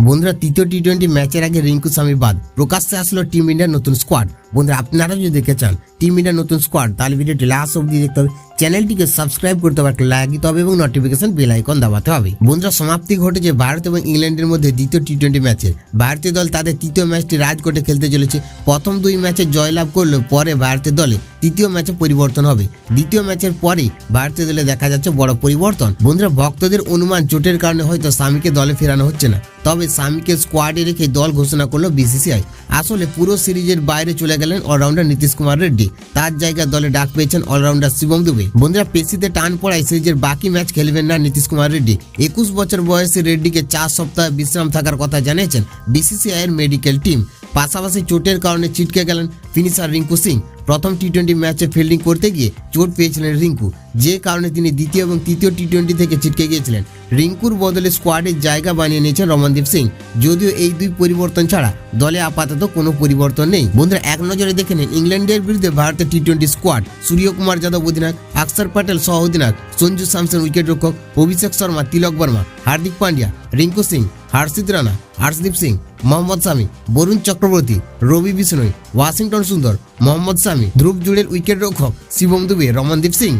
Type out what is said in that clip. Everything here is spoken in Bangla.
বন্ধুরা তৃতীয় টি-20 ম্যাচের আগে রিঙ্কু স্বামী বাদ প্রকাশ্যে আসলো টিম ইন্ডিয়ার নতুন স্কোয়াড। বন্ধুরা আপনারা যদি দেখতে চান টিম ইন্ডিয়ার নতুন স্কোয়াড তাহলে ভিডিওটি লাস্ট অবধি দেখতে হবে, চ্যানেলটিকে সাবস্ক্রাইব করতে হবে, লাইক দিতে হবে এবং নোটিফিকেশন বেল আইকন দাবাতে হবে। বন্ধুরা সমাপ্তি ঘটেছে ভারত এবং ইংল্যান্ডের মধ্যে দ্বিতীয় টি-20 ম্যাচের। ভারতীয় দল তাদের তৃতীয় ম্যাচটি রাজকোটে খেলতে চলেছে। প্রথম দুই ম্যাচে জয়লাভ করলেও পরে ভারতের দলে তৃতীয় ম্যাচে পরিবর্তন হবে। দ্বিতীয় ম্যাচের পরেই ভারতীয় দলে দেখা যাচ্ছে বড় পরিবর্তন। বন্ধুরা ভক্তদের অনুমান চোটের কারণে হয়তো সামিকে দলে ফেরানো হচ্ছে না, তবে সামিকে স্কোয়াডে রেখে দল ঘোষণা করলো বিসিসিআই। আসলে পুরো সিরিজের বাইরে চলে গেলেন অলরাউন্ডার নীতিশ কুমার রেড্ডি, তার জায়গায় দলে ডাক পেয়েছেন অলরাউন্ডার শিবম দুবে। বন্ধুরা পেশিতে টান পড়ায় সিরিজের বাকি ম্যাচ খেলবেন না নীতিশ কুমার রেড্ডি। 21 বছর বয়সী রেড্ডিকে 4 সপ্তাহ বিশ্রাম থাকার কথা জানিয়েছেন বিসিসিআই এর মেডিকেল টিম। পাশাপাশি চোটের কারণে ছিটকে গেলেন ফিনিশার রিঙ্কু সিং। প্রথম টি-20 ম্যাচে ফিল্ডিং করতে গিয়ে চোট পেয়েছিলেন রিঙ্কু, যে কারণে তিনি দ্বিতীয় এবং তৃতীয় টি-20 থেকে ছিটকে গিয়েছিলেন। রিঙ্কুর বদলে স্কোয়াডে জায়গা বানিয়ে নিয়েছেন রমনদীপ সিং। যদিও এই দুই পরিবর্তন ছাড়া দলে আপাতত কোনো পরিবর্তন নেই। বন্ধুরা এক নজরে দেখে নিন ইংল্যান্ডের বিরুদ্ধে ভারতের টি-20 স্কোয়াড। সূর্যকুমার যাদব অধিনায়ক, অক্ষর পটেল সহ অধিনায়ক, সঞ্জু স্যামসন উইকেট রক্ষক, অভিষেক শর্মা, তিলক বর্মা, হার্দিক পান্ডিয়া, রিঙ্কু সিং, হর্ষিত রানা, হর্ষদীপ সিং, মোহাম্মদ শামি, বরুণ চক্রবর্তী, রবি বিষ্ণোই, ওয়াশিংটন সুন্দর, মোহাম্মদ শামি, ধ্রুব জুড়ের উইকেট রক্ষক শিবম দুবে, রমনদীপ সিং।